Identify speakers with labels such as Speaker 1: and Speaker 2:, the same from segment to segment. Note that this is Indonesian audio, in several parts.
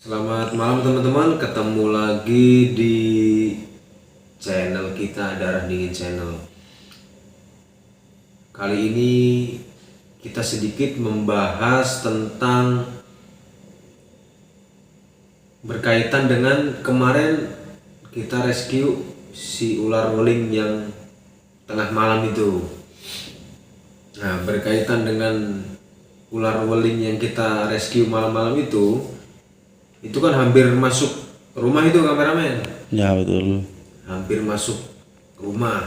Speaker 1: Selamat malam teman-teman, ketemu lagi di channel kita Darah Dingin Channel. Kali ini kita sedikit membahas tentang berkaitan dengan kemarin kita rescue si ular weling yang tengah malam itu. Nah, berkaitan dengan ular weling yang kita rescue malam-malam itu kan hampir masuk rumah itu, kameramen.
Speaker 2: Ya betul.
Speaker 1: Hampir masuk rumah.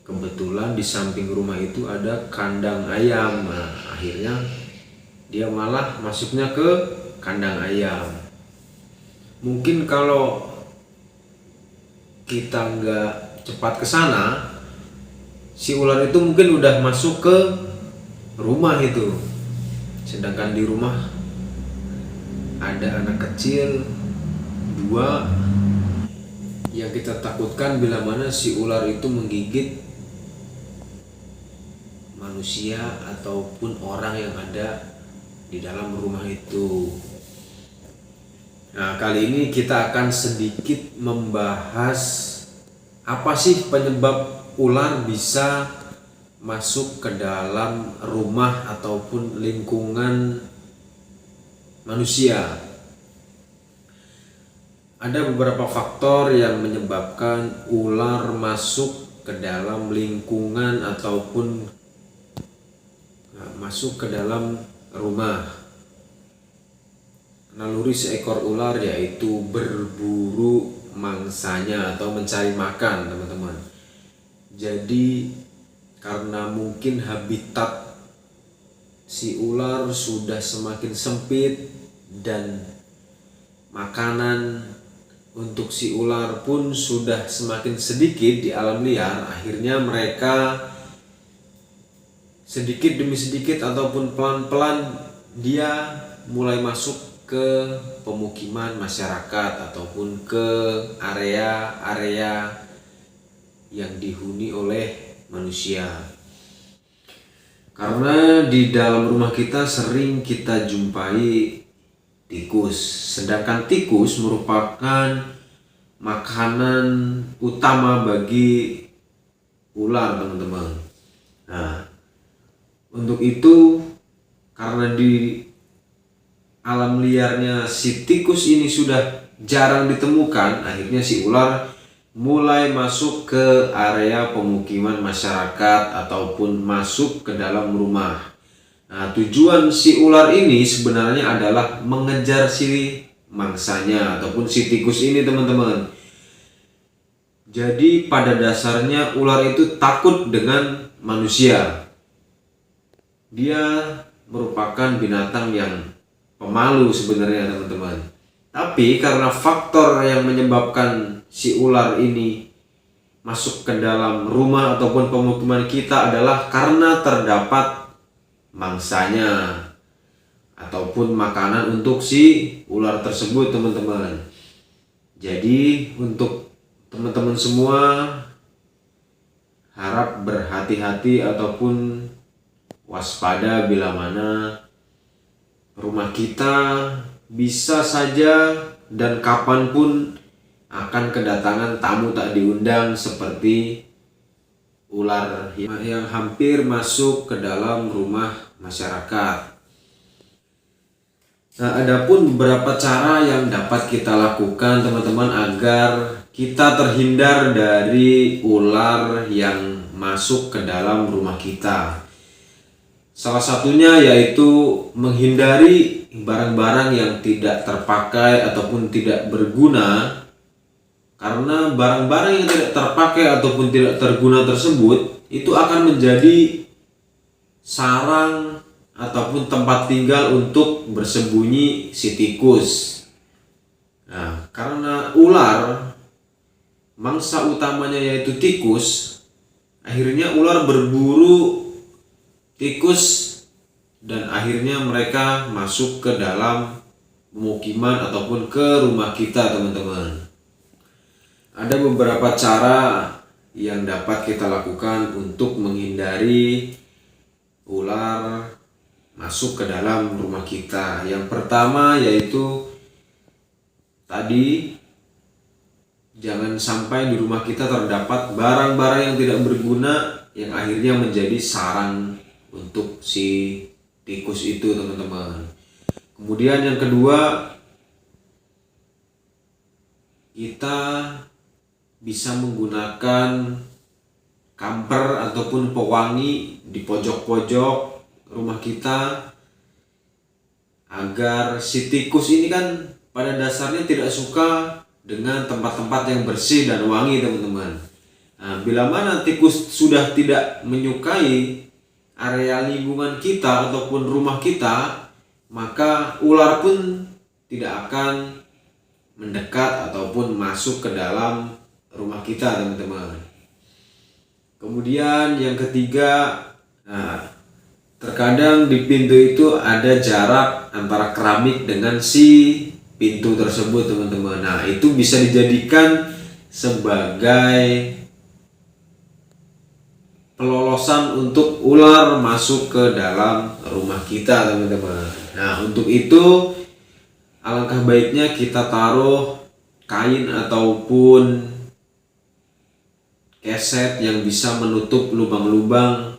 Speaker 1: Kebetulan di samping rumah itu ada kandang ayam. Nah, akhirnya dia malah masuknya ke kandang ayam. Mungkin kalau kita nggak cepat ke sana, si ular itu mungkin udah masuk ke rumah itu. Sedangkan di rumah ada anak kecil 2 yang kita takutkan bila mana si ular itu menggigit manusia ataupun orang yang ada di dalam rumah itu. Nah, kali ini kita akan sedikit membahas apa sih penyebab ular bisa masuk ke dalam rumah ataupun lingkungan manusia. Ada beberapa faktor yang menyebabkan ular masuk ke dalam lingkungan ataupun masuk ke dalam rumah. Naluri seekor ular yaitu berburu mangsanya atau mencari makan, teman-teman. Jadi karena mungkin habitat si ular sudah semakin sempit dan makanan untuk si ular pun sudah semakin sedikit di alam liar, akhirnya mereka sedikit demi sedikit ataupun pelan-pelan dia mulai masuk ke pemukiman masyarakat ataupun ke area-area yang dihuni oleh manusia. Karena di dalam rumah kita sering kita jumpai tikus, sedangkan tikus merupakan makanan utama bagi ular, teman-teman. Nah, untuk itu karena di alam liarnya si tikus ini sudah jarang ditemukan, akhirnya si ular mulai masuk ke area pemukiman masyarakat ataupun masuk ke dalam rumah. Nah, tujuan si ular ini sebenarnya adalah mengejar si mangsanya ataupun si tikus ini, teman-teman. Jadi pada dasarnya ular itu takut dengan manusia. Dia merupakan binatang yang pemalu sebenarnya, teman-teman. Tapi karena faktor yang menyebabkan si ular ini masuk ke dalam rumah ataupun pemukiman kita adalah karena terdapat mangsanya ataupun makanan untuk si ular tersebut, teman-teman. Jadi untuk teman-teman semua harap berhati-hati ataupun waspada bila mana rumah kita bisa saja dan kapanpun akan kedatangan tamu tak diundang seperti ular yang hampir masuk ke dalam rumah masyarakat. Nah, adapun beberapa cara yang dapat kita lakukan, teman-teman, agar kita terhindar dari ular yang masuk ke dalam rumah kita. Salah satunya yaitu menghindari barang-barang yang tidak terpakai ataupun tidak berguna. Karena barang-barang yang tidak terpakai ataupun tidak terguna tersebut itu akan menjadi sarang ataupun tempat tinggal untuk bersembunyi si tikus. Nah, karena ular mangsa utamanya yaitu tikus, akhirnya ular berburu tikus dan akhirnya mereka masuk ke dalam pemukiman ataupun ke rumah kita, teman-teman. Ada beberapa cara yang dapat kita lakukan untuk menghindari ular masuk ke dalam rumah kita. Yang pertama yaitu tadi, jangan sampai di rumah kita terdapat barang-barang yang tidak berguna yang akhirnya menjadi sarang untuk si tikus itu, teman-teman. Kemudian yang kedua, kita bisa menggunakan kamper ataupun pewangi di pojok-pojok rumah kita, agar si tikus ini kan pada dasarnya tidak suka dengan tempat-tempat yang bersih dan wangi, teman-teman. Nah, bila mana tikus sudah tidak menyukai area lingkungan kita ataupun rumah kita, maka ular pun tidak akan mendekat ataupun masuk ke dalam rumah kita, teman-teman. Kemudian yang ketiga, terkadang di pintu itu ada jarak antara keramik dengan si pintu tersebut, teman-teman. Nah, itu bisa dijadikan sebagai pelolosan untuk ular masuk ke dalam rumah kita, teman-teman. Nah, untuk itu alangkah baiknya kita taruh kain ataupun keset yang bisa menutup lubang-lubang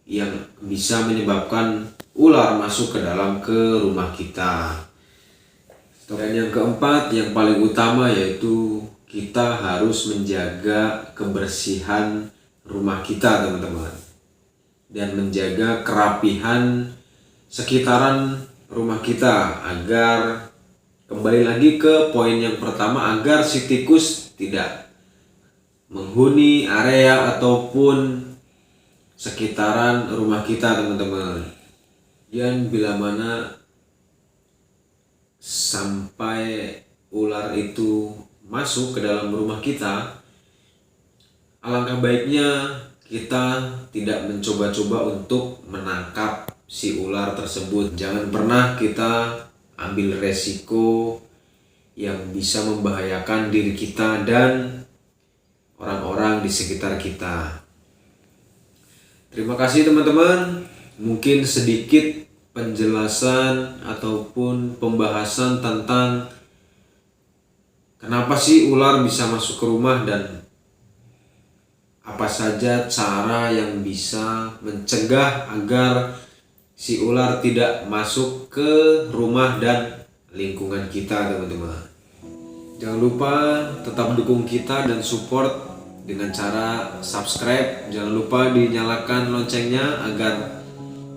Speaker 1: yang bisa menyebabkan ular masuk ke dalam rumah kita. Dan yang keempat, yang paling utama, yaitu kita harus menjaga kebersihan rumah kita, teman-teman, dan menjaga kerapihan sekitaran rumah kita, agar kembali lagi ke poin yang pertama, agar si tikus tidak menghuni area ataupun sekitaran rumah kita, teman-teman. Dan bila mana sampai ular itu masuk ke dalam rumah kita, alangkah baiknya kita tidak mencoba-coba untuk menangkap si ular tersebut. Jangan pernah kita ambil resiko yang bisa membahayakan diri kita dan orang-orang di sekitar kita. Terima kasih, teman-teman. Mungkin sedikit penjelasan ataupun pembahasan tentang kenapa sih ular bisa masuk ke rumah dan apa saja cara yang bisa mencegah agar si ular tidak masuk ke rumah dan lingkungan kita, teman-teman. Jangan lupa tetap dukung kita dan support dengan cara subscribe. Jangan lupa dinyalakan loncengnya agar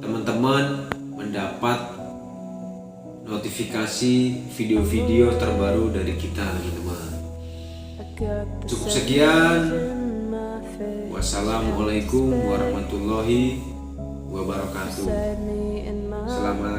Speaker 1: teman-teman mendapat notifikasi video-video terbaru dari kita, teman-teman. Cukup sekian. Wassalamualaikum warahmatullahi wabarakatuh. Selamat